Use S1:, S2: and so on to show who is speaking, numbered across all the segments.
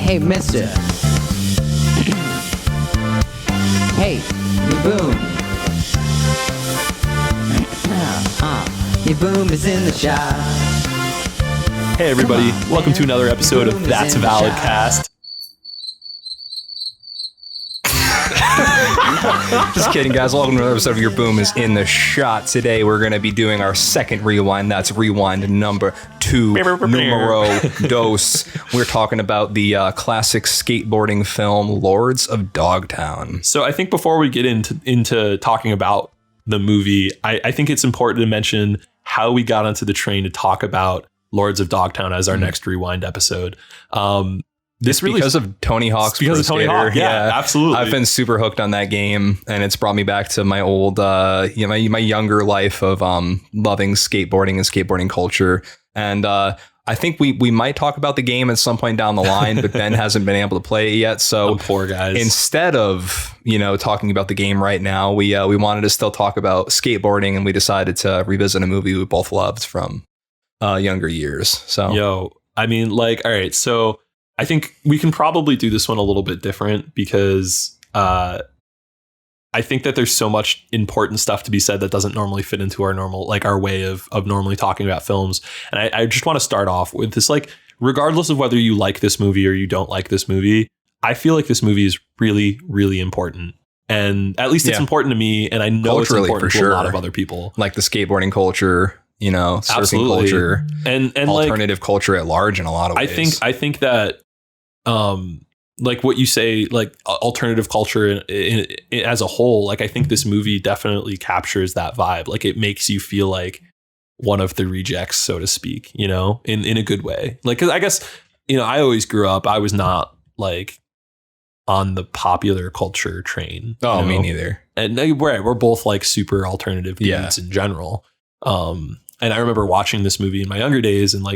S1: Hey, mister. Hey, your boom. Your boom is in the shot.
S2: Hey everybody, welcome to another episode of That's Valid Cast.
S3: Just kidding, guys. Welcome to another episode of Your Boom is in the Shot. Today we're going to be doing our second rewind. That's rewind number 2, numero dos. We're talking about the classic skateboarding film Lords of Dogtown.
S2: So I think before we get into talking about the movie, I think it's important to mention how we got onto the train to talk about Lords of Dogtown as our next rewind episode.
S3: This really because of Tony Hawk's
S2: because of Tony Hawk. Yeah, absolutely.
S3: I've been super hooked on that game, and it's brought me back to my old, my younger life of loving skateboarding and skateboarding culture. And I think we might talk about the game at some point down the line, but Ben hasn't been able to play it yet. So
S2: poor guys.
S3: Instead of talking about the game right now, we wanted to still talk about skateboarding, and we decided to revisit a movie we both loved from younger years. So
S2: all right, so I think we can probably do this one a little bit different because I think that there's so much important stuff to be said that doesn't normally fit into our normal, our way of normally talking about films. And I just want to start off with this, regardless of whether you like this movie or you don't like this movie, I feel like this movie is really, really important. And at least it's important to me. And I know it's important to a lot of other people. Like
S3: the skateboarding culture, surfing culture, and alternative culture at large in a lot of ways.
S2: I think that what you say, alternative culture as a whole, I think this movie definitely captures that vibe. It makes you feel like one of the rejects, so to speak, in a good way. 'Cause I guess, I always grew up, I was not on the popular culture train.
S3: Oh, me neither.
S2: And we're both super alternative dudes in general. And I remember watching this movie in my younger days and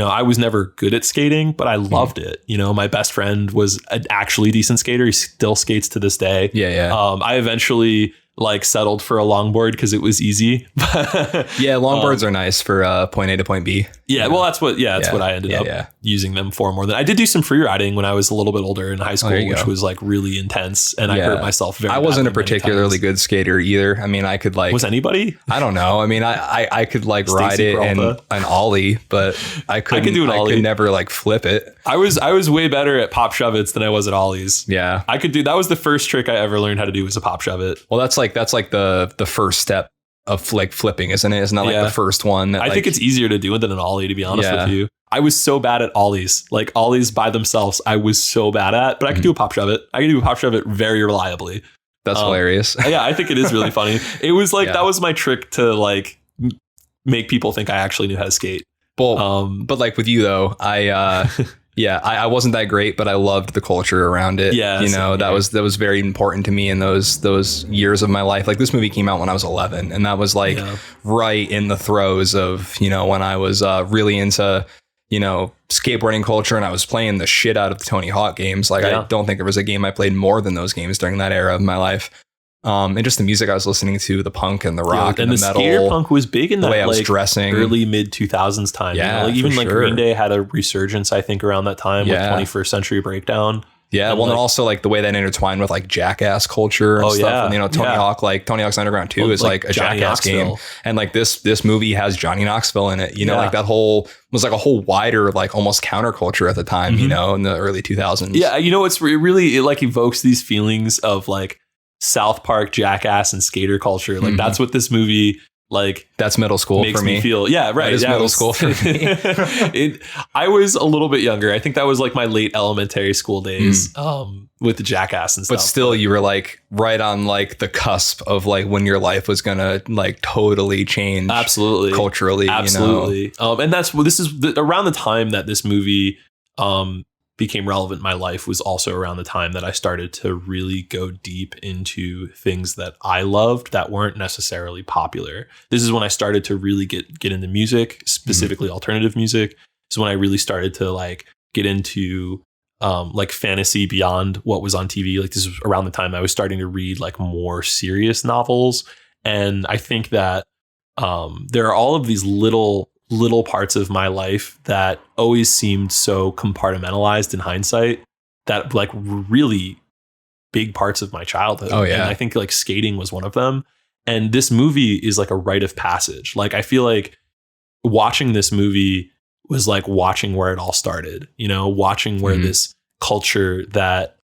S2: I was never good at skating, but I loved it. My best friend was an actually decent skater. He still skates to this day.
S3: Yeah.
S2: I eventually settled for a longboard because it was easy.
S3: Yeah, longboards are nice for point A to point B.
S2: Yeah, well, that's what I ended up using them for more than. I did do some free riding when I was a little bit older in high school, which was really intense, and I hurt myself very badly.
S3: I wasn't a particularly good skater either. I mean, I could
S2: Was anybody?
S3: I don't know. I mean, I could ride it and an ollie, but I could do an ollie. I could never flip it.
S2: I was way better at pop shove-its than I was at ollies.
S3: Yeah.
S2: I could do, that was the first trick I ever learned how to do, was a pop shove-it.
S3: Well, that's the first step of flipping, isn't it? It's not the first one.
S2: I think it's easier to do it than an ollie, to be honest with you. I was so bad at ollies. Ollies by themselves, I was so bad at, but I could do a pop shove-it. I could do a pop shove-it very reliably.
S3: That's hilarious.
S2: Yeah, I think it is really funny. It was that was my trick to make people think I actually knew how to skate.
S3: Well, but with you though, I wasn't that great, but I loved the culture around it.
S2: Yeah,
S3: that was very important to me in those years of my life. This movie came out when I was 11, and that was right in the throes of when I was really into skateboarding culture, and I was playing the shit out of the Tony Hawk games. I don't think there was a game I played more than those games during that era of my life. And just the music I was listening to, the punk and the rock and the metal.
S2: Skater punk was big in that
S3: way I was dressing.
S2: Early mid 2000s time.
S3: Yeah,
S2: even Green Day had a resurgence, I think, around that time with 21st Century Breakdown.
S3: Yeah, and also the way that intertwined with Jackass culture and stuff. And Tony Hawk, Tony Hawk's Underground 2 is a
S2: Johnny
S3: Jackass
S2: Knoxville
S3: game, and this movie has Johnny Knoxville in it. That whole was a whole wider almost counterculture at the time. In the early 2000s.
S2: Yeah, it's really it evokes these feelings of South Park, Jackass, and skater culture. That's what this movie
S3: that's middle school
S2: makes
S3: for me.
S2: Me feel. Yeah, right.
S3: That is middle school for me.
S2: I was a little bit younger. I think that was my late elementary school days with the Jackass and stuff.
S3: But still, you were right on the cusp of when your life was gonna totally change.
S2: Absolutely,
S3: culturally.
S2: Absolutely. And this is around the time that this movie became relevant in my life, was also around the time that I started to really go deep into things that I loved that weren't necessarily popular. This is when I started to really get into music, specifically alternative music. This is when I really started to get into fantasy beyond what was on TV. This is around the time I was starting to read more serious novels. And I think that there are all of these little little parts of my life that always seemed so compartmentalized in hindsight, that like really big parts of my childhood.
S3: Oh, yeah.
S2: And I think like skating was one of them. And this movie is like a rite of passage. Like, I feel like watching this movie was like watching where it all started, you know, watching where this culture that,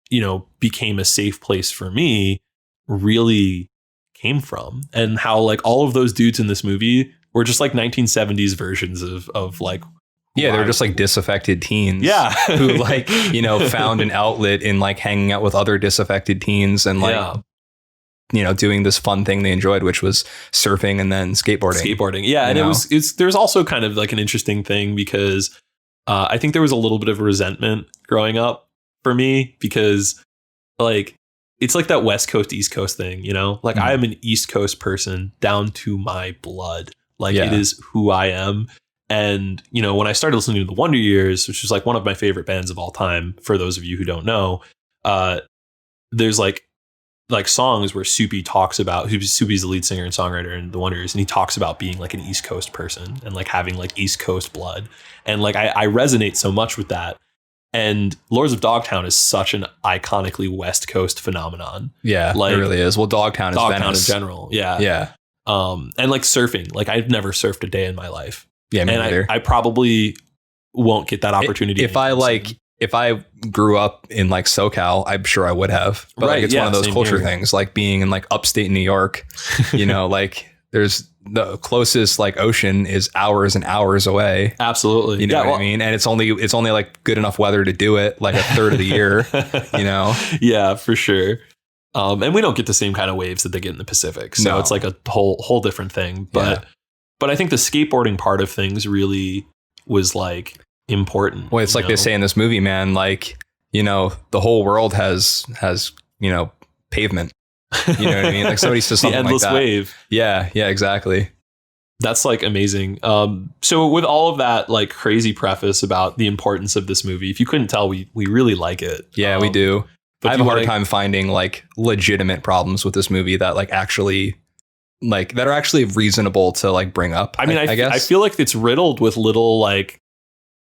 S2: you know, became a safe place for me really came from, and how like all of those dudes in this movie were just like 1970s versions of like,
S3: yeah, they're just like disaffected teens.
S2: Yeah.
S3: Who like, you know, found an outlet in like hanging out with other disaffected teens and like, you know, doing this fun thing they enjoyed, which was surfing and then skateboarding. Yeah.
S2: And there's also kind of like an interesting thing because I think there was a little bit of resentment growing up for me because like, it's like that West Coast, East Coast thing, you know, like I am an East Coast person down to my blood. Like it is who I am. And, you know, when I started listening to the Wonder Years, which is like one of my favorite bands of all time, for those of you who don't know, there's like songs where Soupy talks about, Soupy's the lead singer and songwriter in the Wonder Years, and he talks about being like an East Coast person and like having like East Coast blood. And like I resonate so much with that. And Lords of Dogtown is such an iconically West Coast phenomenon. Yeah, like,
S3: it really is. Well, Dogtown is Venice
S2: in general. Yeah.
S3: Yeah.
S2: And like surfing, like I've never surfed a day in my life.
S3: Yeah, me
S2: and
S3: neither.
S2: I probably won't get that opportunity.
S3: If I grew up in like SoCal, I'm sure I would have. But like, it's one of those culture things, like being in like upstate New York, you know, like there's the closest like ocean is hours and hours away.
S2: Absolutely.
S3: You know what I mean? And it's only like good enough weather to do it like a third of the year, you know?
S2: Yeah, for sure. And we don't get the same kind of waves that they get in the Pacific. So it's like a whole different thing. But I think the skateboarding part of things really was like important.
S3: Well, it's like they say in this movie, man, like, you know, the whole world has, you know, pavement. You know what I mean? Like somebody says something
S2: the endless
S3: like that.
S2: wave.
S3: Yeah, exactly.
S2: That's like amazing. So with all of that like crazy preface about the importance of this movie, if you couldn't tell, we really like it.
S3: Yeah, we do. But I have a hard time finding like legitimate problems with this movie that like actually like that are actually reasonable to like bring up.
S2: I mean, I guess I feel like it's riddled with little like,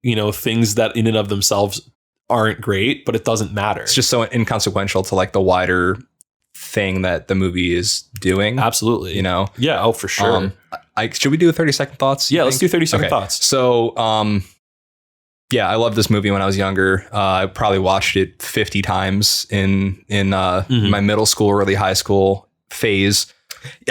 S2: you know, things that in and of themselves aren't great, but it doesn't matter.
S3: It's just so inconsequential to like the wider thing that the movie is doing.
S2: Absolutely.
S3: You know?
S2: Yeah. Oh, for sure.
S3: Should we do 30-second thoughts?
S2: Yeah, let's do 30-second thoughts.
S3: So, yeah, I loved this movie when I was younger. I probably watched it 50 times in my middle school, early high school phase.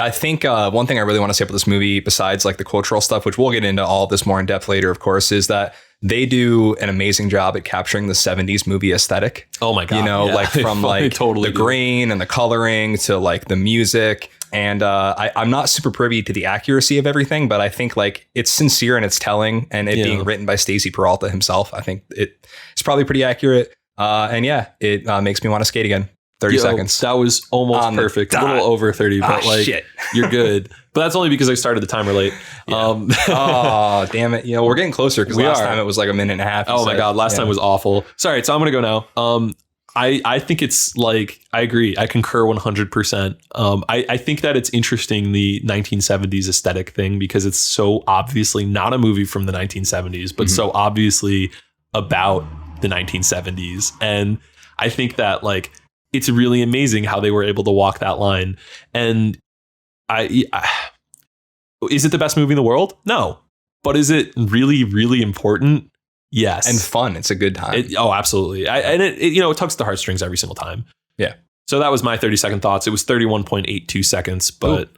S3: I think one thing I really want to say about this movie, besides like the cultural stuff, which we'll get into all of this more in depth later, of course, is that they do an amazing job at capturing the 70s movie aesthetic.
S2: Oh my God.
S3: You know, like from like the grain and the coloring to like the music. And I'm not super privy to the accuracy of everything, but I think like it's sincere and it's telling, and it being written by Stacy Peralta himself, I think it's probably pretty accurate. And yeah, it makes me want to skate again. 30 seconds.
S2: That was almost perfect. A little over 30, but like shit. You're good. But that's only because I started the timer late. Yeah.
S3: Oh, damn it. You know, we're getting closer because last time it was like a minute and a half.
S2: Oh my God. Last time was awful. Sorry. So I'm going to go now. I think it's like, I agree. I concur 100%. I think that it's interesting, the 1970s aesthetic thing, because it's so obviously not a movie from the 1970s, but so obviously about the 1970s. And I think that like, it's really amazing how they were able to walk that line. And is it the best movie in the world? No. But is it really, really important? Yes.
S3: And fun. It's a good time.
S2: Absolutely. It tugs the heartstrings every single time.
S3: Yeah.
S2: So that was my 30-second thoughts. It was 31.82 seconds, but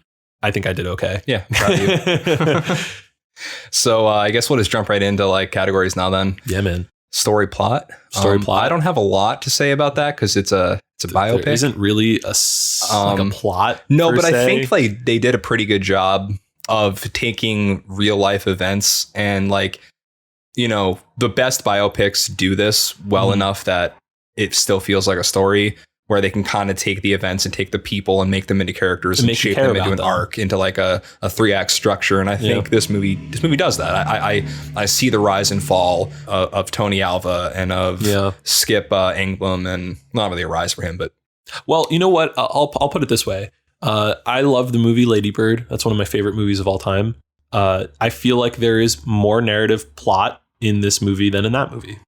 S2: I think I did okay.
S3: Yeah. I'm proud of you. So I guess we'll just jump right into like categories now then.
S2: Yeah, man.
S3: Story plot. I don't have a lot to say about that because it's a biopic.
S2: There isn't really a plot.
S3: No, but I think like they did a pretty good job of taking real life events, and like, you know, the best biopics do this well enough that it still feels like a story, where they can kind of take the events and take the people and make them into characters and shape them into an arc, into like a 3-act structure. And I think this movie does that. I see the rise and fall of Tony Alva and of Skip Engblom, and not really a rise for him, but.
S2: Well, you know what? I'll put it this way. I love the movie Lady Bird. That's one of my favorite movies of all time. I feel like there is more narrative plot in this movie than in that movie.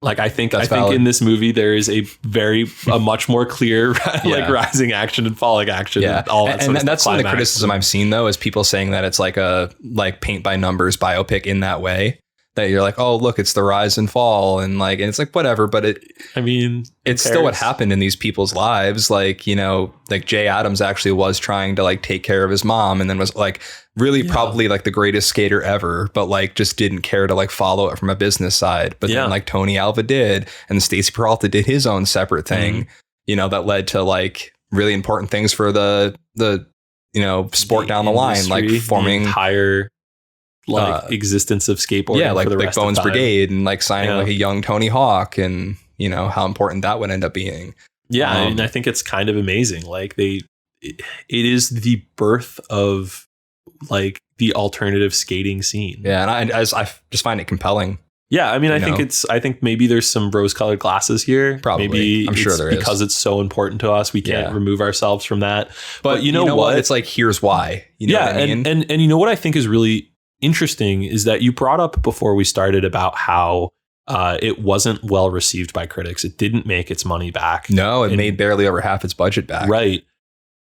S2: Like I think in this movie there is a much more clear like rising action and falling action.
S3: Yeah,
S2: and all that
S3: and that's some of the criticism I've seen though, is people saying that it's like a paint by numbers biopic in that way. That you're like, oh look, it's the rise and fall, and it's like whatever, but it's still what happened in these people's lives. Like, you know, like Jay Adams actually was trying to like take care of his mom, and then was like really probably like the greatest skater ever, but like just didn't care to like follow it from a business side. But then like Tony Alva did, and Stacey Peralta did his own separate thing, you know, that led to like really important things for the you know, sport down the line, like forming
S2: higher existence of skateboarding,
S3: like
S2: for the rest
S3: Bones
S2: of time.
S3: Brigade, and like signing like a young Tony Hawk, and you know how important that would end up being.
S2: And I think it's kind of amazing. Like it is the birth of like the alternative skating scene.
S3: Yeah, and I just find it compelling.
S2: Yeah, I mean, I think maybe there's some rose-colored glasses here.
S3: Probably,
S2: maybe
S3: I'm sure there is,
S2: because it's so important to us. We can't remove ourselves from that. But you know what?
S3: It's like, here's why. You know what I mean?
S2: and you know what I think is really interesting is that you brought up before we started about how it wasn't well received by critics. It didn't make its money back.
S3: No, it made barely over half its budget back.
S2: Right.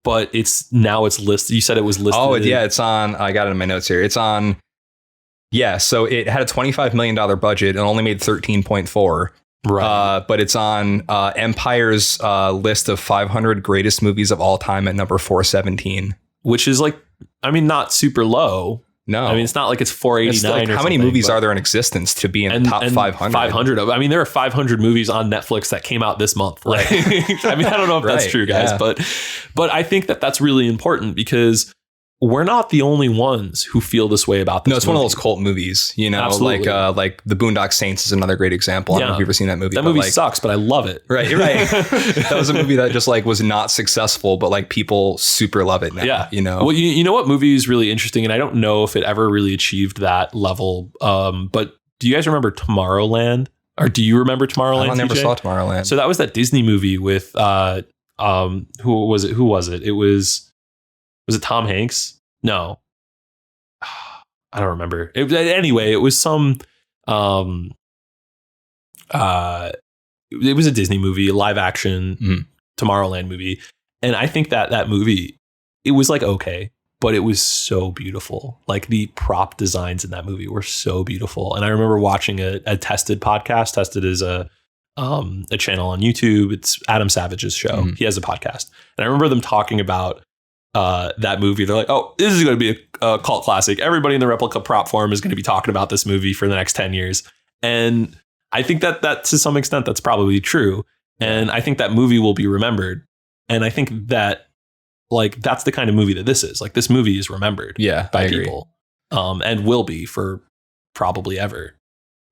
S2: But it's listed. You said it was listed.
S3: Oh, yeah. It's on. I got it in my notes here. It's on. Yeah. So it had a $25 million budget and only made 13.4.
S2: Right.
S3: But it's on Empire's list of 500 greatest movies of all time at number 417.
S2: Which is like, I mean, not super low.
S3: No,
S2: I mean, it's not like it's 489.
S3: Like, how many movies are there in existence to be in the top 500?
S2: 500 of. I mean, there are 500 movies on Netflix that came out this month. Right. I mean, I don't know if that's true, guys, but I think that that's really important because we're not the only ones who feel this way about this.
S3: No, it's one of those cult movies, you know, like The Boondock Saints is another great example. I don't know if you've ever seen that movie.
S2: That movie sucks, but I love it.
S3: Right. That was a movie that just like was not successful, but like people super love it now. Yeah. You know,
S2: well, you know what movie is really interesting, and I don't know if it ever really achieved that level. But do you guys remember Tomorrowland? Or do you remember Tomorrowland?
S3: I never saw Tomorrowland.
S2: So that was that Disney movie with who was it? Who was it? Was it Tom Hanks? No, I don't remember. Anyway, it was some. It was a Disney movie, live action Tomorrowland movie, and I think that movie, it was like okay, but it was so beautiful. Like the prop designs in that movie were so beautiful, and I remember watching a Tested podcast. Tested is a channel on YouTube. It's Adam Savage's show. He has a podcast, and I remember them talking about that movie. They're like, oh, this is going to be a cult classic. Everybody in the replica prop forum is going to be talking about this movie for the next 10 years. And I think that to some extent, that's probably true. And I think that movie will be remembered. And I think that like, that's the kind of movie that this is. Like this movie is remembered by people and will be for probably ever.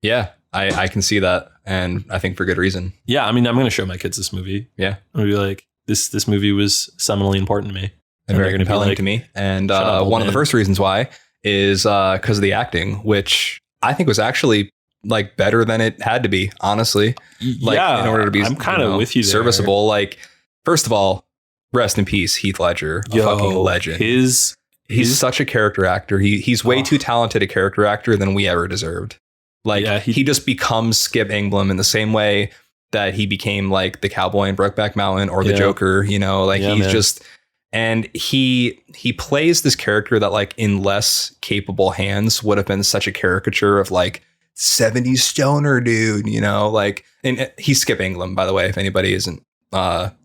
S3: Yeah, I can see that. And I think for good reason.
S2: Yeah. I mean, I'm going to show my kids this movie.
S3: Yeah.
S2: I'm going to be like, this movie was seminally important to me.
S3: And very compelling to me. And one of the first reasons why is because of the acting, which I think was actually like better than it had to be, honestly. Like in order to be
S2: I'm kind of with you there.
S3: Serviceable. Like, first of all, rest in peace, Heath Ledger, a fucking legend. He's such a character actor. He's way too talented a character actor than we ever deserved. Like he just becomes Skip Engblom in the same way that he became like the cowboy in Brokeback Mountain or the Joker, you know, like he's just. And he plays this character that like in less capable hands would have been such a caricature of like 70s stoner dude, you know, like, and he's Skip Engblom, by the way, if anybody isn't like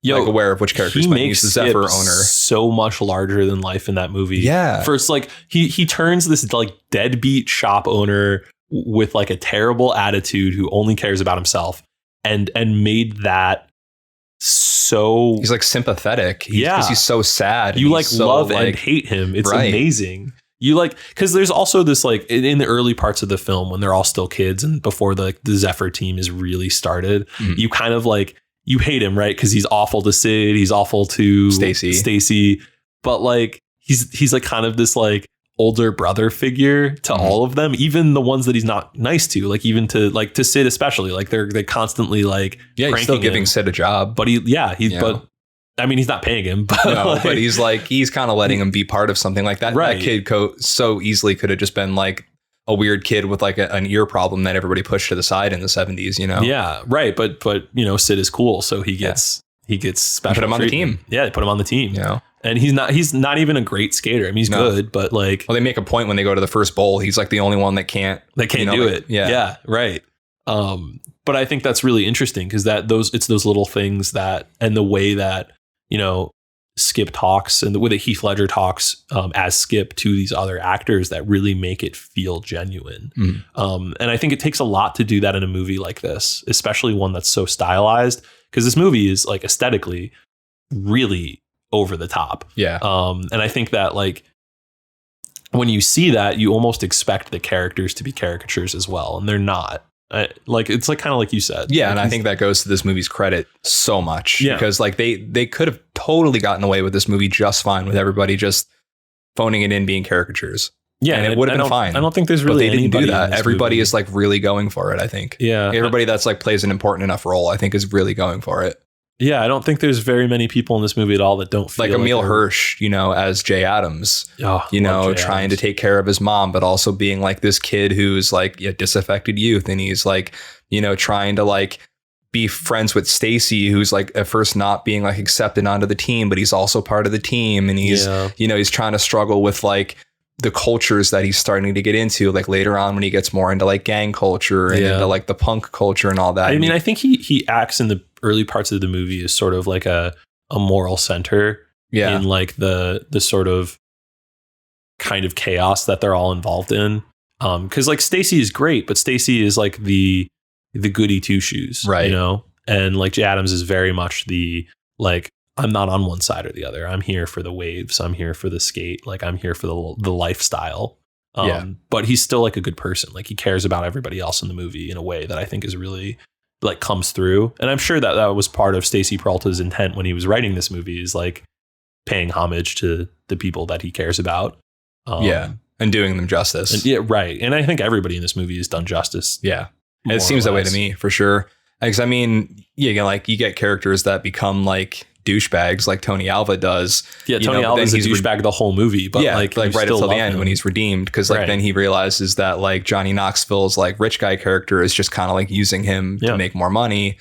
S3: aware of which character he's playing. He's the Zephyr owner.
S2: So much larger than life in that movie.
S3: Yeah.
S2: First, like he turns this like deadbeat shop owner with like a terrible attitude who only cares about himself and made that so
S3: he's like sympathetic because he's so sad.
S2: You like love and hate him. It's amazing. You like, because there's also this like in the early parts of the film when they're all still kids and before the Zephyr team is really started, you kind of like you hate him, right? Because he's awful to Sid, he's awful to Stacy, but like he's like kind of this like older brother figure to all of them, even the ones that he's not nice to, like even to Sid especially. Like they constantly like
S3: he's still giving Sid a job,
S2: but but I mean, he's not paying him, but,
S3: no, but he's kind of letting him be part of something like that.
S2: Right.
S3: That kid so easily could have just been like a weird kid with like an ear problem that everybody pushed to the side in the 70s, you know?
S2: Yeah, right. But you know, Sid is cool, so he gets special.
S3: Put him on the team.
S2: Yeah, they put him on the team.
S3: You know?
S2: And he's not even a great skater. I mean, he's good, but like,
S3: well, they make a point when they go to the first bowl. He's like the only one that can't
S2: do it. Yeah, right. But I think that's really interesting because it's those little things that, and the way that, you know, Skip talks and the way that Heath Ledger talks as Skip to these other actors that really make it feel genuine. And I think it takes a lot to do that in a movie like this, especially one that's so stylized, because this movie is like aesthetically really over the top.
S3: Yeah.
S2: And I think that like when you see that, you almost expect the characters to be caricatures as well, and they're not. Like it's like kind of like you said.
S3: Yeah,
S2: like,
S3: and I think that goes to this movie's credit so much because like they could have totally gotten away with this movie just fine with everybody just phoning it in being caricatures.
S2: Yeah,
S3: and it would have been fine.
S2: I don't think there's really
S3: but they didn't do that. Everybody
S2: movie.
S3: is like really going for it, I think.
S2: Yeah.
S3: Everybody that's like plays an important enough role, I think, is really going for it.
S2: Yeah, I don't think there's very many people in this movie at all that don't feel
S3: like Emil Hirsch, you know, as Jay Adams, you know, trying to take care of his mom, but also being like this kid who's like disaffected youth. And he's like, you know, trying to like be friends with Stacy, who's like at first not being like accepted onto the team, but he's also part of the team. And he's, you know, he's trying to struggle with like the cultures that he's starting to get into, like later on when he gets more into like gang culture and into like the punk culture and all that.
S2: I mean, I think he acts in the early parts of the movie as sort of like a moral center in like the sort of kind of chaos that they're all involved in. Cause like Stacy is great, but Stacy is like the goody two shoes,
S3: right?
S2: You know, and like Jay Adams is very much the like, I'm not on one side or the other. I'm here for the waves. I'm here for the skate. Like I'm here for the lifestyle. But he's still like a good person. Like he cares about everybody else in the movie in a way that I think is really like comes through. And I'm sure that was part of Stacy Peralta's intent when he was writing this movie, is like paying homage to the people that he cares about.
S3: And doing them justice.
S2: And, right. And I think everybody in this movie has done justice.
S3: Yeah. It seems that way to me for sure. Because I mean, like you get characters that become like douchebags like Tony Alva does. Yeah,
S2: Tony Alva is a douchebag the whole movie, but like
S3: right until the end when he's redeemed, because like then he realizes that like Johnny Knoxville's like rich guy character is just kind of like using him to make more money.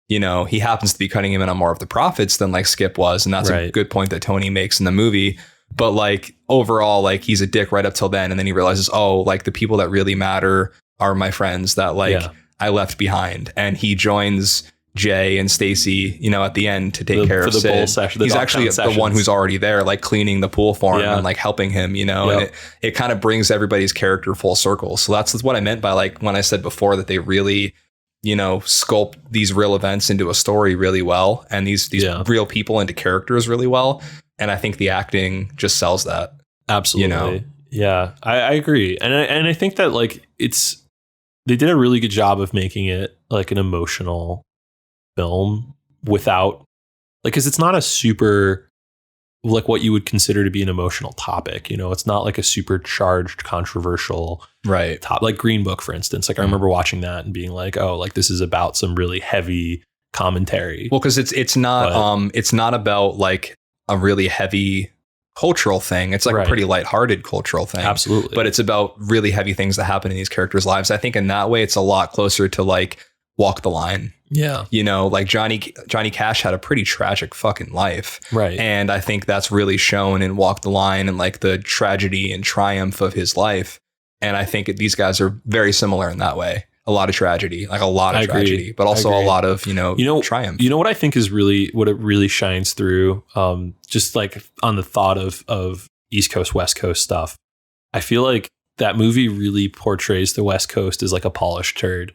S3: You know, he happens to be cutting him in on more of the profits than like Skip was, and that's a good point that Tony makes in the movie. But like overall, like he's a dick right up till then, and then he realizes, oh, like the people that really matter are my friends that like I left behind, and he joins Jay and Stacy, you know, at the end to take care of Sid. Bowl session, he's actually the one who's already there, like cleaning the pool for him and like helping him, you know, and it kind of brings everybody's character full circle. So that's what I meant by like when I said before that they really, you know, sculpt these real events into a story really well, and these real people into characters really well. And I think the acting just sells that.
S2: Absolutely. You know? Yeah, I agree. And I think that like they did a really good job of making it like an emotional film without like, because it's not a super like what you would consider to be an emotional topic, you know, it's not like a supercharged controversial top, like Green Book, for instance. Like I remember watching that and being like, oh, like this is about some really heavy commentary.
S3: Well, because it's not about like a really heavy cultural thing. It's like a pretty lighthearted cultural thing.
S2: Absolutely.
S3: But it's about really heavy things that happen in these characters' lives. I think in that way, it's a lot closer to like Walk the Line.
S2: Yeah.
S3: You know, like Johnny Cash had a pretty tragic fucking life.
S2: Right.
S3: And I think that's really shown in Walk the Line and like the tragedy and triumph of his life. And I think these guys are very similar in that way. A lot of tragedy, like a lot of tragedy, but also a lot of, you know, triumph.
S2: You know what I think is really what it really shines through, just like on the thought of East Coast, West Coast stuff. I feel like that movie really portrays the West Coast as like a polished turd.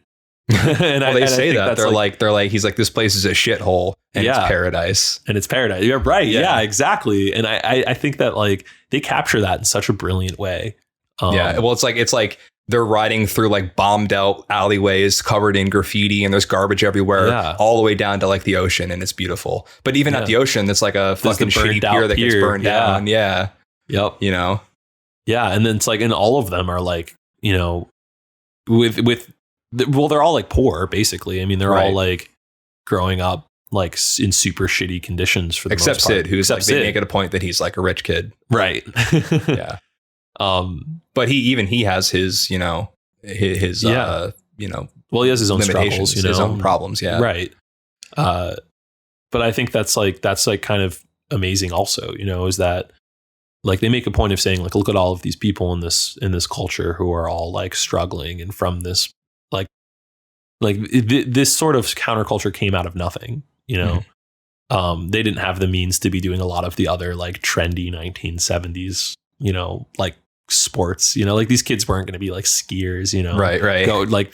S3: And they say that they're like he's like, this place is a shithole and it's paradise.
S2: And it's paradise. You're right. Yeah, exactly. And I think that like they capture that in such a brilliant way.
S3: Well, it's like they're riding through like bombed out alleyways covered in graffiti and there's garbage everywhere, all the way down to like the ocean, and it's beautiful. But even at the ocean, it's like a fucking shitty pier that gets burned down. Yeah.
S2: Yep.
S3: You know?
S2: Yeah. And then it's like, and all of them are like, you know, well, they're all like poor, basically. I mean, they're all like growing up like in super shitty conditions for the
S3: except
S2: most part.
S3: Sid, who's
S2: Except
S3: like,
S2: Sid.
S3: they make it a point that he's like a rich kid.
S2: Right.
S3: Yeah. But he has his, you know, his you know,
S2: well, he has his own struggles, you know,
S3: his own problems. Yeah.
S2: Right. But I think that's like kind of amazing also, you know, is that like they make a point of saying like, look at all of these people in this culture who are all like struggling, and from this this sort of counterculture came out of nothing, you know. They didn't have the means to be doing a lot of the other like trendy 1970s, you know, like sports, you know, like these kids weren't going to be like skiers, you know,
S3: right.
S2: Go like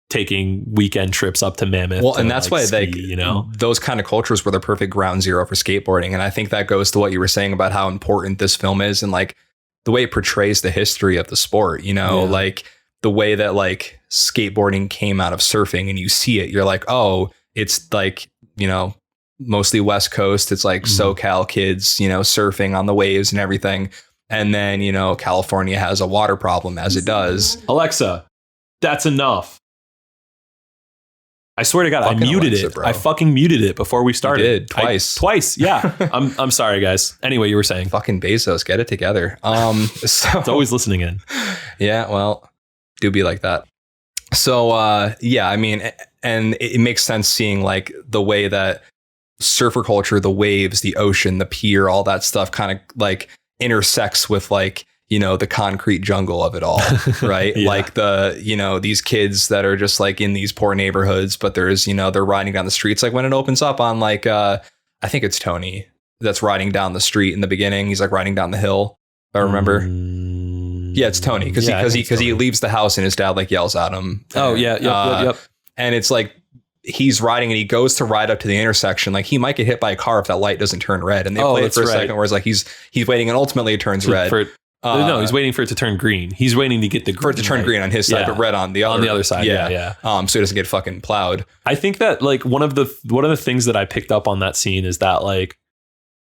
S2: taking weekend trips up to Mammoth.
S3: Well, and that's
S2: like,
S3: why
S2: ski,
S3: they,
S2: you know,
S3: those kind of cultures were the perfect ground zero for skateboarding. And I think that goes to what you were saying about how important this film is, and like the way it portrays the history of the sport, you know, like the way that like skateboarding came out of surfing, and you see it, you're like, oh, it's like, you know, mostly West Coast. It's like SoCal kids, you know, surfing on the waves and everything. And then, you know, California has a water problem, as it does.
S2: Alexa, that's enough. I swear to God,
S3: Fucking
S2: I muted
S3: Alexa,
S2: it.
S3: bro.
S2: I fucking muted it before we started.
S3: You did twice.
S2: Twice. Yeah. I'm sorry, guys. Anyway, you were saying.
S3: Fucking Bezos, get it together. So
S2: It's always listening in.
S3: Yeah, well, do be like that. So, yeah, I mean, and it makes sense seeing like the way that surfer culture, the waves, the ocean, the pier, all that stuff kind of like intersects with like, you know, the concrete jungle of it all, right? Like the, you know, these kids that are just like in these poor neighborhoods, but there's, you know, they're riding down the streets. Like when it opens up on like, I think it's Tony that's riding down the street in the beginning. He's like riding down the hill, if I remember. Yeah, it's Tony because he leaves the house and his dad like yells at him.
S2: Oh, yeah. Yep.
S3: And it's like he's riding and he goes to ride up to the intersection. Like he might get hit by a car if that light doesn't turn red. And they play it for a second where it's like he's waiting and ultimately it turns red.
S2: No, he's waiting for it to turn green. He's waiting to get the green,
S3: for it to turn green on his side, but red on the other
S2: side. Yeah.
S3: So he doesn't get fucking plowed.
S2: I think that like one of the things that I picked up on that scene is that like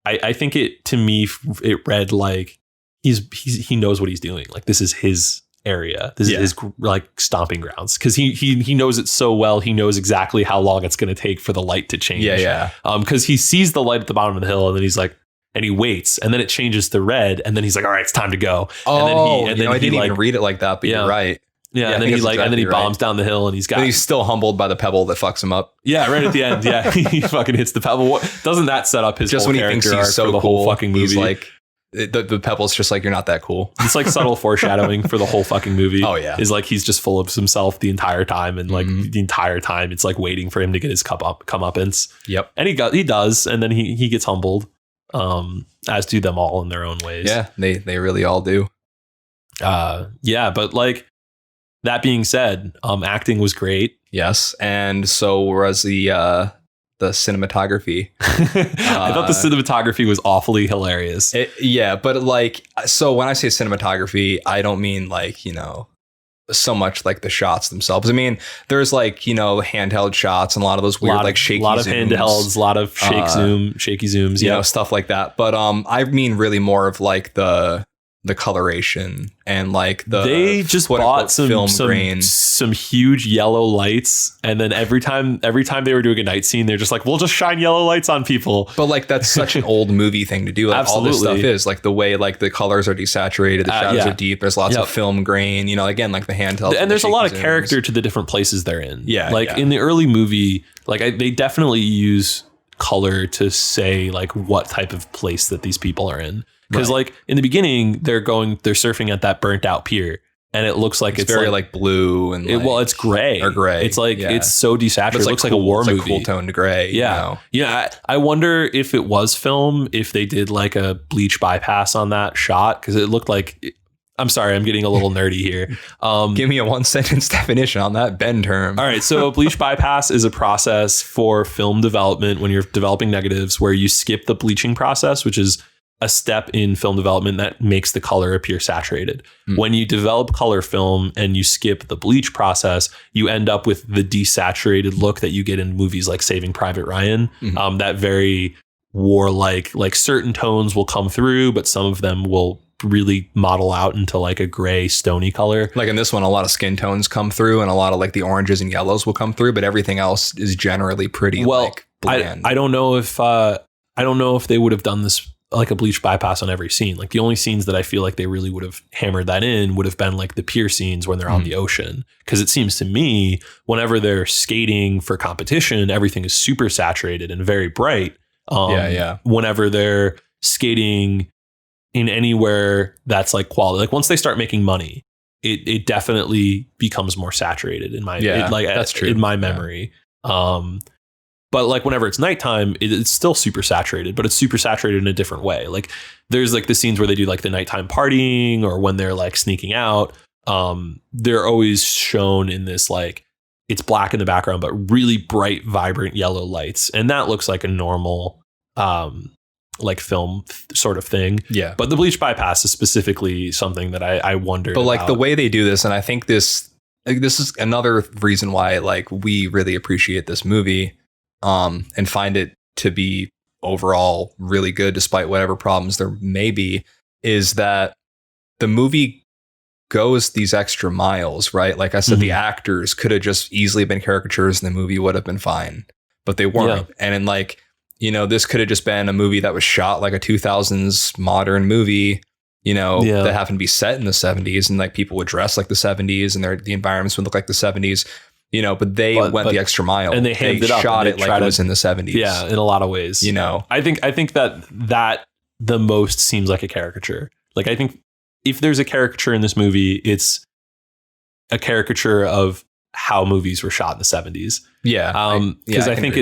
S2: I think it, to me, it read like he knows what he's doing. Like this is his area. This is his like stomping grounds, because he knows it so well. He knows exactly how long it's going to take for the light to change. Because he sees the light at the bottom of the hill and then he's like, and he waits, and then it changes to red, and then he's like, all right, it's time to go.
S3: Oh, and then I didn't even read it like that, but you're right.
S2: Yeah, and then he bombs down the hill, and he's
S3: still humbled by the pebble that fucks him up.
S2: Yeah, right at the end. Yeah, he fucking hits the pebble. Doesn't that set up his
S3: just
S2: whole
S3: when he thinks he's so
S2: for the
S3: cool,
S2: whole fucking movie?
S3: He's like, the pebble's just like, you're not that cool.
S2: It's like subtle foreshadowing for the whole fucking movie.
S3: Oh yeah,
S2: is like he's just full of himself the entire time, and like the entire time it's like waiting for him to get his comeuppance.
S3: Yep,
S2: and he does, and then he gets humbled. As do them all in their own ways.
S3: Yeah, they really all do.
S2: But like that being said, acting was great.
S3: Yes, and so was the cinematography.
S2: I thought the cinematography was awfully hilarious.
S3: But like, so when I say cinematography, I don't mean like, you know, so much like the shots themselves. I mean, there's like, you know, handheld shots and a lot of those weird like shaky zooms. A lot of handhelds,
S2: a lot of shaky zooms,
S3: you know, stuff like that. But I mean really more of like the coloration and like
S2: they just bought some huge yellow lights, and then every time they were doing a night scene, they're just like, we'll just shine yellow lights on people.
S3: But like that's such an old movie thing to do. Like, all this stuff is like the way like the colors are desaturated, the shadows are deep, there's lots of film grain, you know, again, like the handheld,
S2: and there's a lot of character to the different places they're in. In the early movie, like they definitely use color to say like what type of place that these people are in. Because like in the beginning, they're surfing at that burnt out pier, and it looks like it's
S3: very like blue and
S2: it's gray
S3: or gray.
S2: It's like it's so desaturated. It looks like a war movie.
S3: Cool toned gray.
S2: Yeah, you know? I wonder if it was film, if they did like a bleach bypass on that shot, because it looked like. I'm sorry, I'm getting a little nerdy here.
S3: Give me a 1-sentence definition on that Ben term.
S2: All right, so a bleach bypass is a process for film development when you're developing negatives where you skip the bleaching process, which is a step in film development that makes the color appear saturated. When you develop color film and you skip the bleach process, you end up with the desaturated look that you get in movies like Saving Private Ryan. That very warlike, like certain tones will come through, but some of them will really model out into like a gray stony color.
S3: Like in this one, a lot of skin tones come through and a lot of like the oranges and yellows will come through, but everything else is generally pretty bland.
S2: I don't know if they would have done this like a bleach bypass on every scene. Like the only scenes that I feel like they really would have hammered that in would have been like the pier scenes when they're on the ocean. Because it seems to me whenever they're skating for competition, everything is super saturated and very bright. Whenever they're skating in anywhere that's like quality, like once they start making money, it definitely becomes more saturated in my
S3: that's true.
S2: in my memory. But like whenever it's nighttime, it's still super saturated, but it's super saturated in a different way. Like there's like the scenes where they do like the nighttime partying or when they're like sneaking out. They're always shown in this like it's black in the background, but really bright, vibrant yellow lights. And that looks like a normal like film sort of thing. Yeah. But the bleach bypass is specifically something that I wonder.
S3: But like the way they do this, and I think this is another reason why like we really appreciate this movie. And find it to be overall really good, despite whatever problems there may be, is that the movie goes these extra miles, right? Like I said, the actors could have just easily been caricatures and the movie would have been fine, but they weren't. Yeah. And in like, this could have just been a movie that was shot like a 2000s modern movie, that happened to be set in the 70s and like people would dress like the 70s and the environments would look like the 70s. But they went the extra mile
S2: and they
S3: shot it like it was in the 70s.
S2: Yeah, in a lot of ways. I think that the most seems like a caricature. Like I think if there's a caricature in this movie, it's a caricature of how movies were shot in the 70s.
S3: Yeah.
S2: Because I think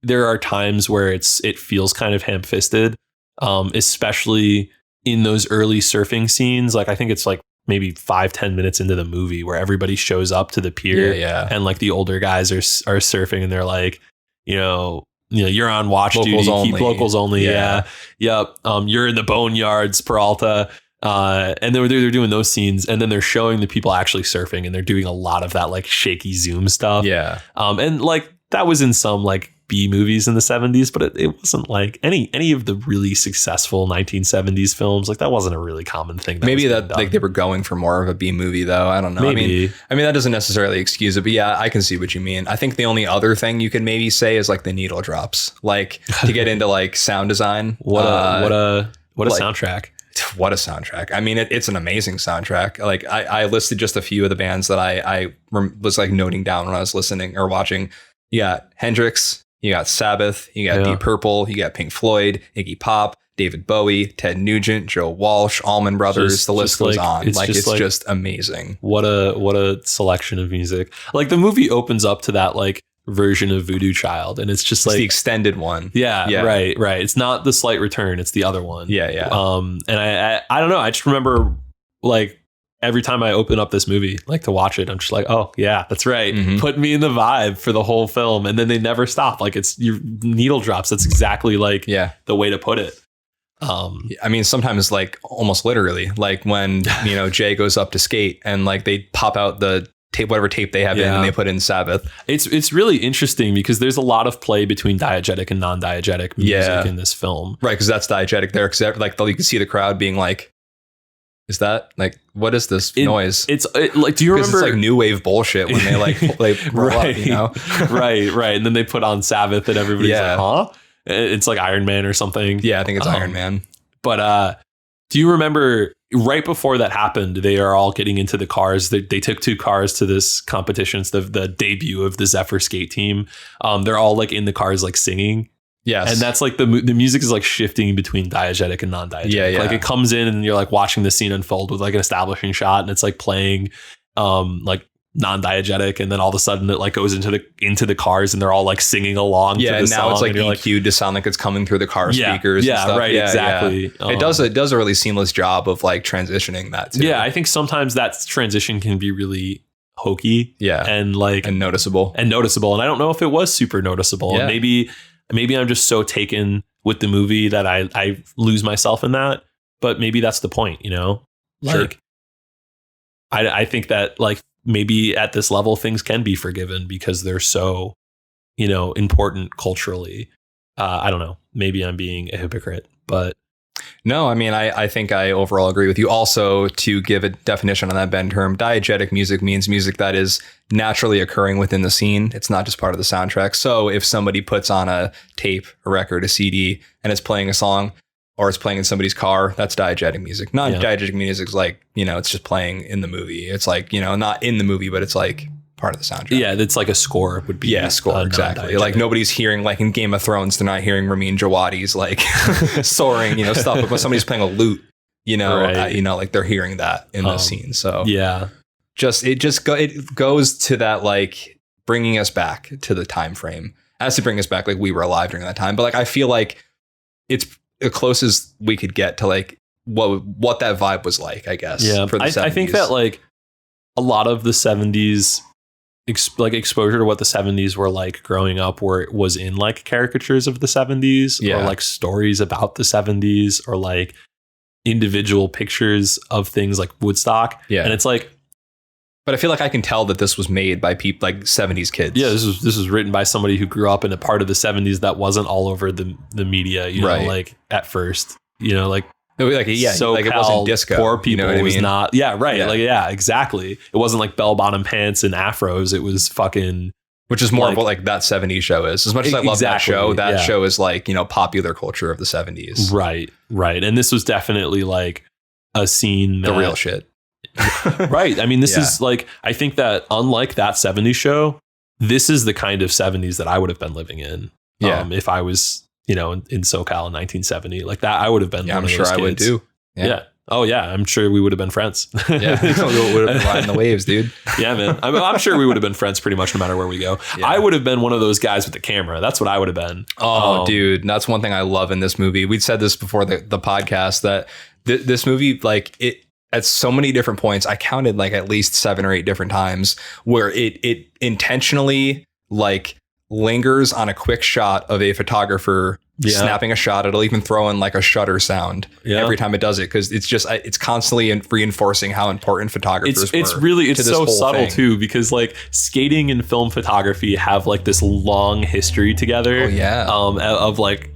S2: there are times where it feels kind of ham-fisted, especially in those early surfing scenes. Like I think it's like maybe 5-10 minutes into the movie where everybody shows up to the pier and like the older guys are surfing and they're like, you're on watch duty, keep locals only. Yeah. Yep. You're in the boneyards, Peralta. And they're doing those scenes and then they're showing the people actually surfing and they're doing a lot of that like shaky zoom stuff.
S3: Yeah.
S2: And like that was in some like B movies in the 70s, but it wasn't like any of the really successful 1970s films. Like that wasn't a really common thing.
S3: Maybe that like they were going for more of a B movie though. I don't know.
S2: Maybe.
S3: I mean that doesn't necessarily excuse it, but yeah, I can see what you mean. I think the only other thing you could maybe say is like the needle drops, like to get into like sound design.
S2: What a soundtrack.
S3: What a soundtrack. I mean, it's an amazing soundtrack. Like I listed just a few of the bands that I was like noting down when I was listening or watching. You got Hendrix, you got Sabbath, you got Deep Purple, you got Pink Floyd, Iggy Pop, David Bowie, Ted Nugent, Joe Walsh, Allman Brothers. The list goes on. It's just amazing.
S2: What a selection of music. Like the movie opens up to that like version of Voodoo Child, and it's just like
S3: the extended one.
S2: Yeah. Right. It's not the Slight Return. It's the other one.
S3: Yeah.
S2: And I don't know. I just remember like every time I open up this movie, like to watch it, I'm just like, oh yeah, that's right. Put me in the vibe for the whole film. And then they never stop. Like it's your needle drops. That's exactly like the way to put it.
S3: I mean, sometimes like almost literally like when, Jay goes up to skate and like they pop out the tape, whatever tape they have in and they put in Sabbath.
S2: It's really interesting because there's a lot of play between diegetic and non-diegetic music in this film.
S3: Right. Cause that's diegetic there. Cause like you can see the crowd being like, is that like, what is this noise?
S2: It's like, do you remember?
S3: It's like new wave bullshit when they like roll up,
S2: Right. And then they put on Sabbath and everybody's like, huh? It's like Iron Man or something.
S3: Yeah, I think it's Iron Man.
S2: But do you remember right before that happened, they are all getting into the cars. They took 2 cars to this competition. It's the debut of the Zephyr skate team. They're all like in the cars, like singing.
S3: Yes.
S2: And that's like the music is like shifting between diegetic and non-diegetic. Yeah. Like it comes in and you're like watching the scene unfold with like an establishing shot and it's like playing like non-diegetic, and then all of a sudden it like goes into the cars and they're all like singing along.
S3: Yeah,
S2: to the
S3: and now
S2: song,
S3: it's like
S2: EQ'd
S3: to sound like it's coming through the car speakers.
S2: Yeah,
S3: and stuff.
S2: Right, exactly.
S3: Yeah. It does a really seamless job of like transitioning that too.
S2: Yeah, I think sometimes that transition can be really hokey.
S3: Yeah,
S2: and like
S3: and noticeable.
S2: And I don't know if it was super noticeable. Yeah. And maybe I'm just so taken with the movie that I lose myself in that. But maybe that's the point, Like,
S3: sure.
S2: I think that like maybe at this level things can be forgiven because they're so, important culturally. I don't know. Maybe I'm being a hypocrite, but
S3: No, I mean, I think I overall agree with you. Also, to give a definition on that bend term, diegetic music means music that is naturally occurring within the scene. It's not just part of the soundtrack. So if somebody puts on a tape, a record, a CD, and it's playing a song, or it's playing in somebody's car, that's diegetic music. Non-diegetic music is like, it's just playing in the movie. It's like, not in the movie, but it's like part of the soundtrack.
S2: Yeah, it's like a score would be.
S3: Yeah, score, exactly. Like nobody's hearing, like in Game of Thrones, they're not hearing Ramin Djawadi's like soaring, stuff. But when somebody's playing a lute,
S2: right.
S3: like they're hearing that in the scene. So
S2: yeah,
S3: it goes to that, like bringing us back to the time frame, as to bring us back like we were alive during that time. But like I feel like it's the closest we could get to like what that vibe was like, I guess.
S2: Yeah,
S3: for the 70s.
S2: I think that like a lot of the 70s exposure to what the 70s were like growing up, where it was in like caricatures of the 70s or like stories about the 70s or like individual pictures of things like Woodstock. Yeah. And it's like,
S3: but I feel like I can tell that this was made by people like 70s kids.
S2: Yeah, this was written by somebody who grew up in a part of the 70s that wasn't all over the media, like at first, like
S3: so like it wasn't disco.
S2: Poor people was
S3: I mean?
S2: not. Yeah, right. Yeah. Like exactly. It wasn't like bell bottom pants and afros. It was fucking.
S3: Which is more of what like that 70s show is. As much as I love that show is like, popular culture of the 70s.
S2: Right. And this was definitely like a scene.
S3: The real shit.
S2: Right. I mean, this is like, I think that unlike that 70s show, this is the kind of 70s that I would have been living in. Yeah. If I was, in SoCal in 1970, like that, I would have been.
S3: Yeah, I'm sure I would too.
S2: Yeah. Oh yeah. I'm sure we would have been friends.
S3: Yeah. We would have been riding the waves, dude.
S2: Yeah, man. I'm sure we would have been friends pretty much no matter where we go. Yeah. I would have been one of those guys with the camera. That's what I would have been.
S3: Oh, dude. That's one thing I love in this movie. We'd said this before the podcast that this movie, like it, at so many different points, I counted like at least 7 or 8 different times where it intentionally like lingers on a quick shot of a photographer snapping a shot. It'll even throw in like a shutter sound every time it does it, because it's constantly reinforcing how important photographers were.
S2: It's so subtle too, because like skating and film photography have like this long history together.
S3: Oh yeah.
S2: Of like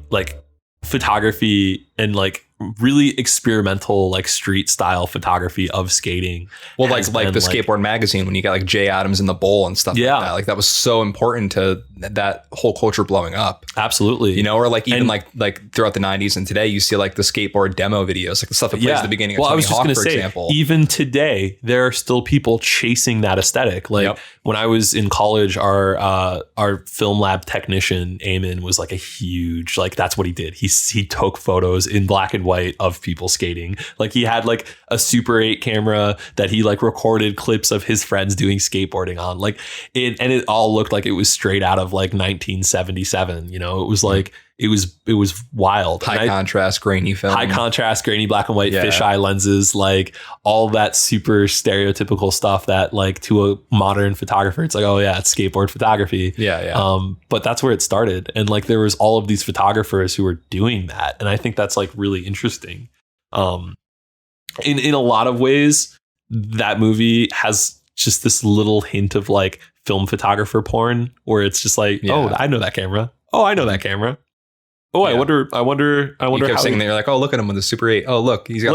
S2: photography and like really experimental like street style photography of skating. Well, like the Skateboard magazine, when you got like Jay Adams in the bowl and stuff like that. Like that was so important to that whole culture blowing up. Absolutely.
S3: Or like even like throughout the 90s and today, you see like the skateboard demo videos, like the stuff that plays at the beginning of Tony Hawk, for example.
S2: Even today, there are still people chasing that aesthetic. Like when I was in college, our film lab technician, Eamon, was like a huge, like that's what he did. He took photos in black and white of people skating. Like he had like a Super 8 camera that he like recorded clips of his friends doing skateboarding on. Like it all looked like it was straight out of like 1977. It was like it was wild.
S3: High contrast, grainy film.
S2: High contrast, grainy black and white fisheye lenses, like all that super stereotypical stuff that like to a modern photographer, it's like, oh yeah, it's skateboard photography.
S3: Yeah.
S2: But that's where it started. And like there was all of these photographers who were doing that. And I think that's like really interesting. In a lot of ways, that movie has just this little hint of like film photographer porn, where it's just like, oh, I know that camera. Oh, I know that camera. Oh, I wonder.
S3: You kept saying they're like, oh, look at him with the Super 8. Oh, look, he's got a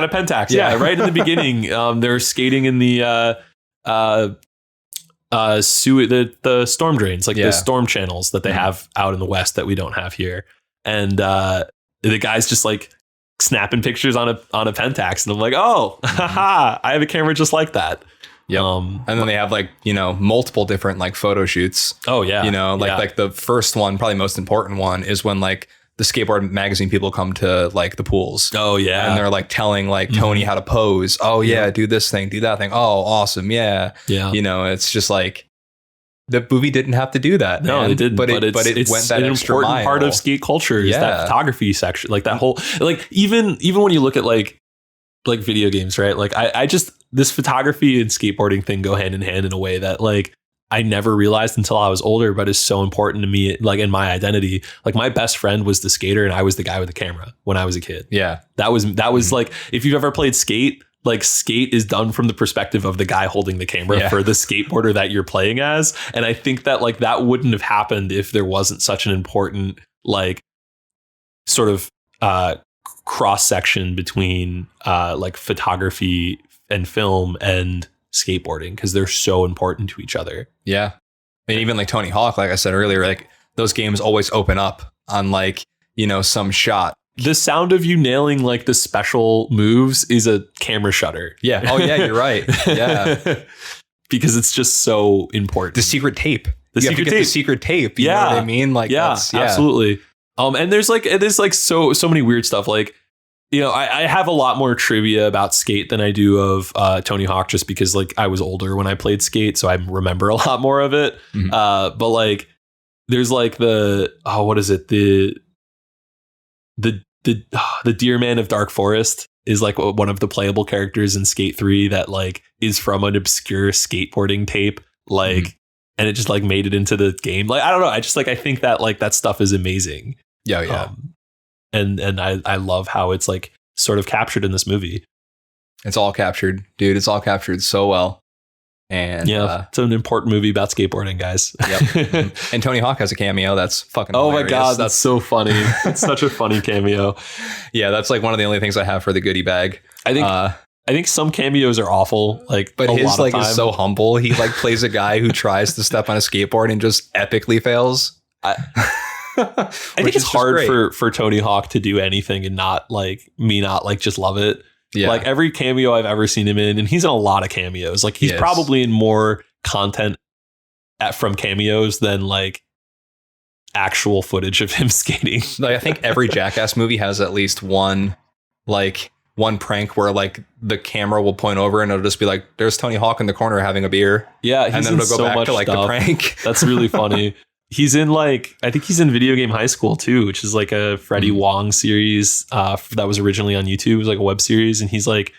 S2: Pentax. Yeah, right in the beginning, they're skating in the the storm drains, like the storm channels that they have out in the West that we don't have here, and the guy's just like snapping pictures on a Pentax, and I'm like, oh, haha, I have a camera just like that.
S3: Yeah. And then they have like, multiple different like photo shoots.
S2: Oh yeah.
S3: Like the first one, probably most important one, is when like the Skateboard magazine people come to like the pools.
S2: Oh yeah.
S3: And they're like telling like Tony how to pose. Oh yeah, do this thing, do that thing. Oh, awesome. Yeah.
S2: Yeah.
S3: It's just like the movie didn't have to do that.
S2: No, it didn't.
S3: But it went that
S2: an
S3: extra
S2: important
S3: mile.
S2: part of skate culture is that photography section. Like that whole, like even when you look at like video games, right? Like I just, this photography and skateboarding thing go hand in hand in a way that like I never realized until I was older, but is so important to me, like in my identity. Like my best friend was the skater and I was the guy with the camera when I was a kid.
S3: Yeah.
S2: That was like, if you've ever played Skate, like Skate is done from the perspective of the guy holding the camera for the skateboarder that you're playing as. And I think that like that wouldn't have happened if there wasn't such an important like sort of cross section between like photography and film and skateboarding, because they're so important to each other.
S3: Yeah. And even like Tony Hawk, like I said earlier, like those games always open up on like, you know, some shot.
S2: The sound of you nailing like the special moves is a camera shutter.
S3: Yeah. Oh yeah, you're right. Yeah.
S2: Because it's just so important.
S3: The secret tape.
S2: The
S3: you
S2: secret
S3: have to get
S2: tape.
S3: the secret tape. You know what I mean? Like,
S2: yeah, absolutely. And there's like so many weird stuff. Like, you know, I have a lot more trivia about skate than I do of Tony Hawk, just because like I was older when I played skate, so I remember a lot more of it.
S3: Mhm.
S2: But like, there's like what is it? The Deer Man of Dark Forest is like one of the playable characters in Skate 3 that like is from an obscure skateboarding tape, like, and it just like made it into the game. Like, I don't know. I just like, I think that like that stuff is amazing.
S3: Yeah. Yeah.
S2: And I love how it's like sort of captured in this movie.
S3: It's all captured, dude. It's all captured so well. And
S2: it's an important movie about skateboarding, guys.
S3: Yep. And Tony Hawk has a cameo. That's fucking
S2: hilarious.
S3: hilarious.
S2: My God, that's so funny. It's such a funny cameo.
S3: Yeah, that's like one of the only things I have for the goodie bag.
S2: I think some cameos are awful. Like,
S3: but his like is so humble. He like plays a guy who tries to step on a skateboard and just epically fails.
S2: I think it's hard for Tony Hawk to do anything and not just love it. Yeah. Like every cameo I've ever seen him in, and he's in a lot of cameos. Like he's probably in more content from cameos than like actual footage of him skating.
S3: Like I think every Jackass movie has at least one prank where like the camera will point over and it'll just be like, there's Tony Hawk in the corner having a beer.
S2: Yeah,
S3: and then it'll go back to like the prank.
S2: That's really funny. He's in I think he's in Video Game High School too, which is like a Freddie Wong series that was originally on YouTube. It was like a web series, and he's like,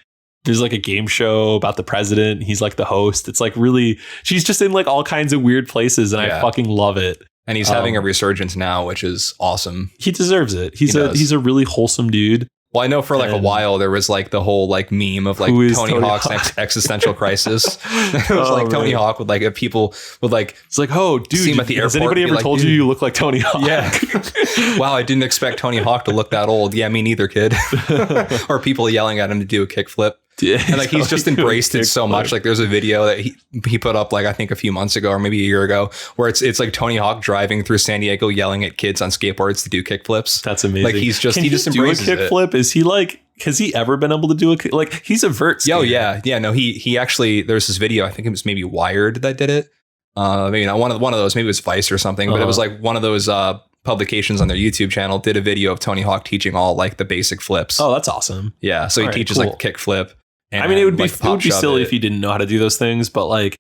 S2: there's like a game show about the president. He's like the host. It's like really, she's just in like all kinds of weird places, and I fucking love it.
S3: And he's having a resurgence now, which is awesome.
S2: He deserves it. He's a really wholesome dude.
S3: Well, I know for like a while there was like the whole like meme of like Tony Hawk's existential crisis. It was like Tony Hawk with like if people would like,
S2: it's like, oh dude, has anybody ever told you look like Tony Hawk?
S3: Yeah. Wow, I didn't expect Tony Hawk to look that old. Yeah, me neither, kid. Or people yelling at him to do a kickflip. Yeah, and like he's just embraced it so much. Like there's a video that he put up like I think a few months ago or maybe a year ago where it's like Tony Hawk driving through San Diego yelling at kids on skateboards to do kickflips.
S2: That's amazing.
S3: Like he just embraces
S2: a kickflip. Is he like, has he ever been able to do he's a vert skater?
S3: Oh yeah. No, he actually, there's this video, I think it was maybe Wired that did it. Maybe not one of those, maybe it was Vice or something, but it was like one of those publications on their YouTube channel did a video of Tony Hawk teaching all like the basic flips.
S2: Oh, that's awesome.
S3: Yeah. So he teaches like a kickflip.
S2: And I mean, it would be silly if he didn't know how to do those things, but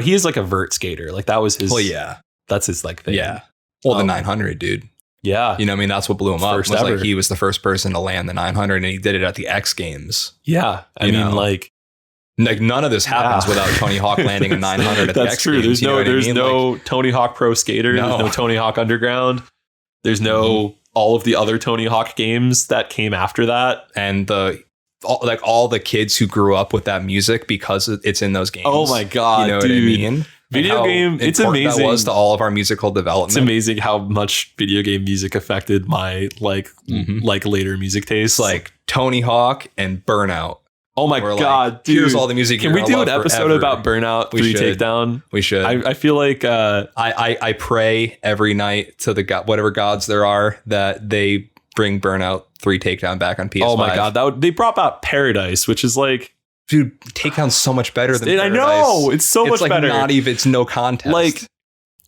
S2: he is like a vert skater. Like that was his.
S3: Well, yeah,
S2: that's his like thing.
S3: Yeah. Well, the 900, dude.
S2: Yeah.
S3: You know, I mean, that's what blew him up.
S2: Was like
S3: he was the first person to land the 900, and he did it at the X Games.
S2: Yeah. I mean, like
S3: none of this happens without Tony Hawk landing a 900 at the X Games.
S2: There's no Tony Hawk Pro Skater. No. There's no Tony Hawk Underground. There's no all of the other Tony Hawk games that came after that,
S3: and all the kids who grew up with that music because it's in those games.
S2: Oh my God,
S3: you know
S2: dude.
S3: What I mean?
S2: Video game, it's amazing.
S3: That was to all of our musical development.
S2: It's amazing how much video game music affected my like later music tastes.
S3: Like Tony Hawk and Burnout.
S2: Oh my God, dude.
S3: Here's all the music.
S2: Can we do an episode about Burnout 3 Takedown?
S3: We should.
S2: I feel like
S3: I pray every night to the whatever gods there are that they bring Burnout 3 Takedown back on PS5.
S2: Oh my God, they brought out Paradise, which is like,
S3: dude, Takedown's so much better than Paradise.
S2: I know, it's so much better.
S3: Not even, it's no contest.
S2: Like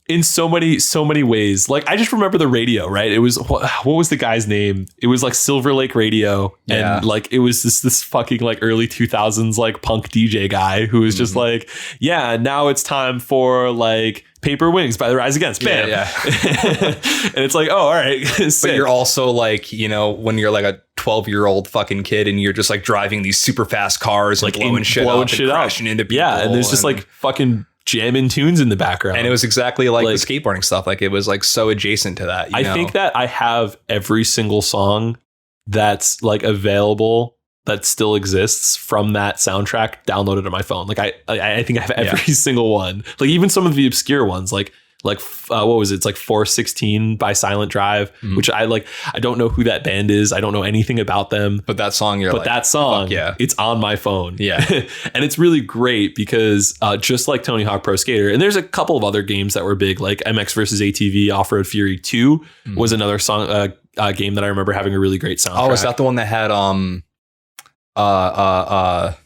S2: in so many ways. Like I just remember the radio, right? It was what was the guy's name? It was like Silver Lake Radio, and like it was this fucking like early 2000s like punk DJ guy who was just like, yeah, now it's time for like Paper Wings by the Rise Against. Bam. Yeah. And it's like, oh, all right.
S3: But you're also like, you know, when you're like a 12-year-old fucking kid and you're just like driving these super fast cars, like blowing shit up, crashing into people.
S2: Yeah, and there's just like fucking jamming tunes in the background.
S3: And it was exactly like the skateboarding stuff. Like it was like so adjacent to that.
S2: I think that I have every single song that's like available that still exists from that soundtrack downloaded on my phone. Like I think I have every single one. Like even some of the obscure ones, like what was it? It's like 416 by Silent Drive, which I don't know who that band is. I don't know anything about them.
S3: But that song,
S2: that song,
S3: yeah,
S2: it's on my phone.
S3: Yeah.
S2: And it's really great because just like Tony Hawk Pro Skater, and there's a couple of other games that were big, like MX versus ATV Off-Road Fury 2 was another song game that I remember having a really great soundtrack.
S3: Oh, is that the one that had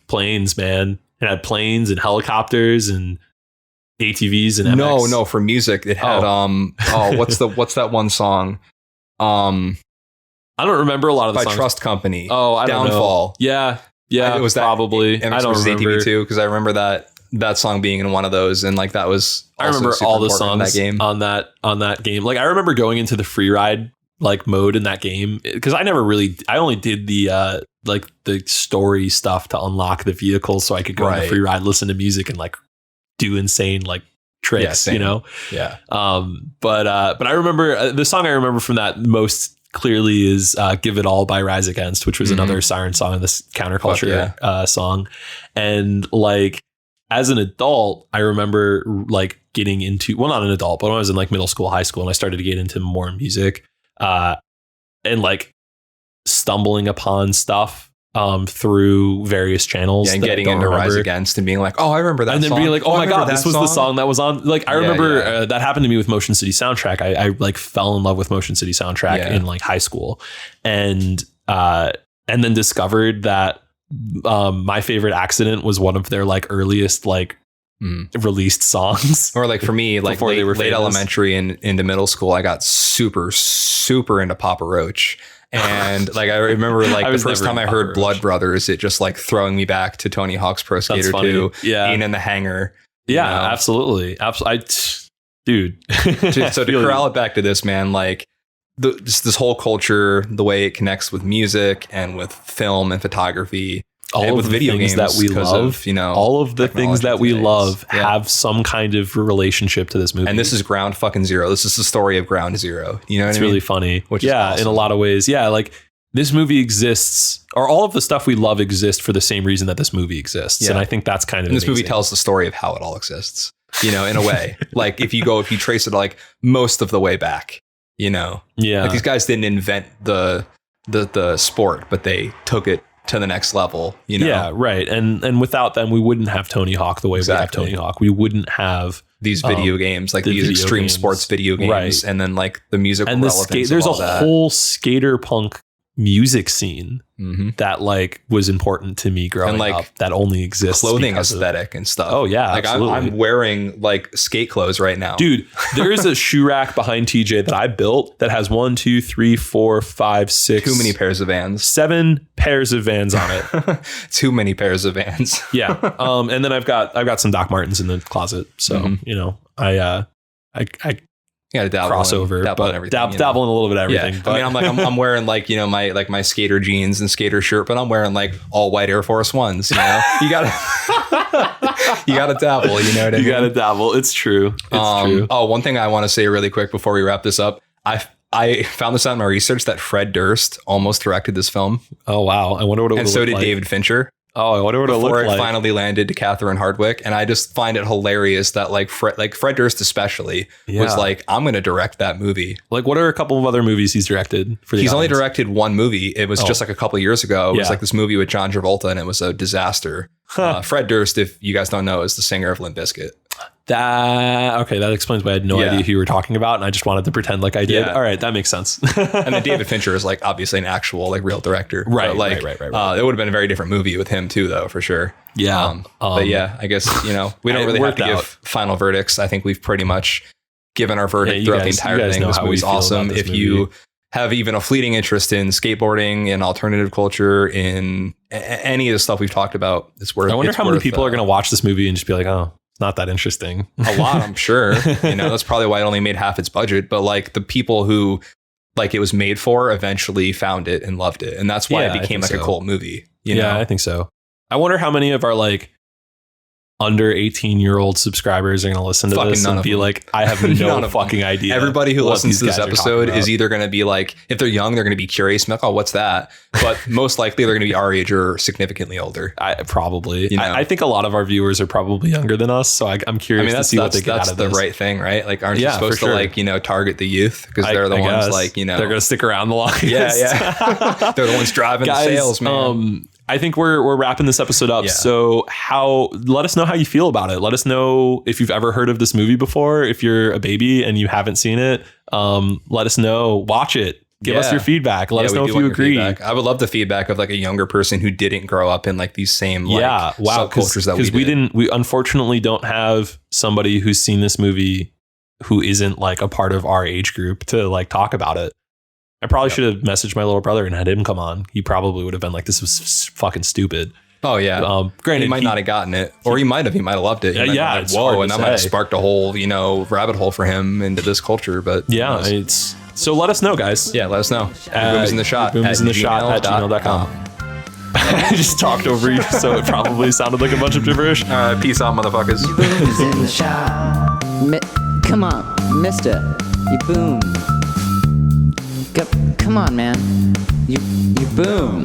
S2: planes, man? It had planes and helicopters and ATVs and MX.
S3: No, for music it had what's that one song?
S2: I don't remember a lot of the
S3: by
S2: songs.
S3: Trust Company.
S2: Oh, I don't
S3: Downfall.
S2: know. Yeah,
S3: it was that
S2: probably.
S3: MX
S2: I don't remember
S3: ATV too, because I remember that song being in one of those, and like that was.
S2: I remember all the songs on that game. Like I remember going into the free ride like mode in that game because I only did the the story stuff to unlock the vehicles so I could go on the free ride, listen to music, and like do insane like tricks,
S3: Yeah.
S2: But I remember the song I remember from that most clearly is Give It All by Rise Against, which was another Siren song in this counterculture song. And like as an adult, I remember like getting into, well, not an adult, but when I was in like middle school, high school, and I started to get into more music and like stumbling upon stuff through various channels,
S3: and getting into Rise Against and being like, oh, I remember that,
S2: and then
S3: song.
S2: being like, oh my god, this was
S3: song?
S2: the song that was on. Like I remember that happened to me with Motion City Soundtrack. I like fell in love with Motion City Soundtrack in like high school, and then discovered that My Favorite Accident was one of their like earliest like released songs.
S3: Or like for me, like late elementary and into middle school, I got super into Papa Roach. And like I remember like the first time I heard Blood Brothers, it just like throwing me back to Tony Hawk's Pro Skater 2, being in the hangar.
S2: Yeah, absolutely. Dude.
S3: So to corral it back to this, man, like just this whole culture, the way it connects with music and with film and photography,
S2: all of the video games that we love, all of the things that we love have some kind of relationship to this movie.
S3: And this is ground fucking zero. This is the story of ground zero. You know what I mean?
S2: It's really funny.
S3: Which is awesome.
S2: In a lot of ways. Yeah. Like this movie exists, or all of the stuff we love exists for the same reason that this movie exists. Yeah. And I think that's kind of,
S3: and this movie tells the story of how it all exists, in a way. Like if you trace it like most of the way back, like these guys didn't invent the sport, but they took it to the next level,
S2: Yeah, right. And without them, we wouldn't have Tony Hawk the way we have Tony Hawk. We wouldn't have
S3: these video games, like these extreme sports video games, right. And then like the musical
S2: and
S3: relevance.
S2: There's a whole skater punk music scene that like was important to me growing up that only exists.
S3: Clothing aesthetic and stuff.
S2: Oh yeah,
S3: like I'm wearing like skate clothes right now, dude.
S2: There is a shoe rack behind TJ that I built that has 1, 2, 3, 4, 5, 6.
S3: Too many pairs of Vans.
S2: 7 pairs of Vans on it.
S3: Too many pairs of Vans.
S2: Yeah. And then I've got some Doc Martens in the closet. So I
S3: you got to
S2: crossover,
S3: dabble in everything.
S2: Dabble in a little bit of everything.
S3: Yeah. But. I mean, I'm wearing like my skater jeans and skater shirt, but I'm wearing like all white Air Force Ones. You gotta dabble. You know what I mean?
S2: You gotta dabble. It's true. It's true.
S3: Oh, one thing I want to say really quick before we wrap this up. I found this out in my research that Fred Durst almost directed this film.
S2: Oh wow! I wonder what it would look like.
S3: And so did David Fincher.
S2: Oh, I wonder what it looked like.
S3: Before it finally landed to Catherine Hardwicke. And I just find it hilarious that Fred Durst especially was like, I'm going to direct that movie.
S2: Like, what are a couple of other movies he's directed?
S3: He's only directed one movie. It was just like a couple of years ago. It was like this movie with John Travolta, and it was a disaster. Fred Durst, if you guys don't know, is the singer of Limp Bizkit.
S2: That explains why I had no idea who you were talking about, and I just wanted to pretend like I did. All right, that makes sense.
S3: And then David Fincher is like obviously an actual like real director,
S2: right?
S3: But,
S2: right.
S3: It would have been a very different movie with him too, though, for sure.
S2: Yeah,
S3: but yeah, I guess we don't really have to give final verdicts. I think we've pretty much given our verdict throughout the entire thing. This movie's awesome. If you have even a fleeting interest in skateboarding and alternative culture, in any of the stuff we've talked about, it's worth.
S2: I wonder how many people are going to watch this movie and just be like, oh, not that interesting.
S3: A lot, I'm sure. That's probably why it only made half its budget. But like the people who like it was made for eventually found it and loved it, and that's why it became like a cult movie.
S2: I think so. I wonder how many of our like under 18-year-old subscribers are going to listen to
S3: Fucking
S2: this
S3: none
S2: and
S3: of
S2: be
S3: them.
S2: like, I have
S3: None
S2: no
S3: of
S2: fucking
S3: them.
S2: idea.
S3: Everybody who
S2: what
S3: listens to
S2: these
S3: this
S2: guys are talking
S3: episode
S2: about.
S3: is either going to be like, if they're young, they're going to be curious, like, oh, what's that? But most likely they're going to be our age or significantly older.
S2: Probably.
S3: You know?
S2: I think a lot of our viewers are probably younger than us, so I'm curious to see what they get out of
S3: the
S2: this.
S3: right thing, right? Like, aren't you
S2: Yeah,
S3: supposed
S2: for
S3: to
S2: sure.
S3: like, you know, target the youth because they're the
S2: I
S3: ones
S2: guess.
S3: like, you know,
S2: they're going to stick around the longest.
S3: yeah. They're the ones driving
S2: Guys,
S3: the sales, man.
S2: I think we're wrapping this episode up.
S3: Yeah.
S2: So let us know how you feel about it. Let us know if you've ever heard of this movie before. If you're a baby and you haven't seen it, let us know. Watch it. Give us your feedback. Let us know if you agree.
S3: I would love the feedback of like a younger person who didn't grow up in like these same subcultures that we did.
S2: We unfortunately don't have somebody who's seen this movie who isn't like a part of our age group to like talk about it. I probably should have messaged my little brother and had him come on. He probably would have been like, this was fucking stupid.
S3: Oh yeah.
S2: Granted,
S3: he might not have gotten it, or he might have loved it. He might have
S2: it's
S3: been
S2: hard
S3: like, whoa,
S2: to
S3: and that might have
S2: say.
S3: sparked a whole, you know, rabbit hole for him into this culture. But
S2: Yeah,
S3: who knows?
S2: so let us know, guys.
S3: Yeah, let us know. Yourboomisintheshot
S2: at gmail.com. I just talked over you, so it probably sounded like a bunch of gibberish.
S3: Peace out, motherfuckers.
S1: Your boom is in the shot. Come on, mister. You boom. Come on, man. You boom.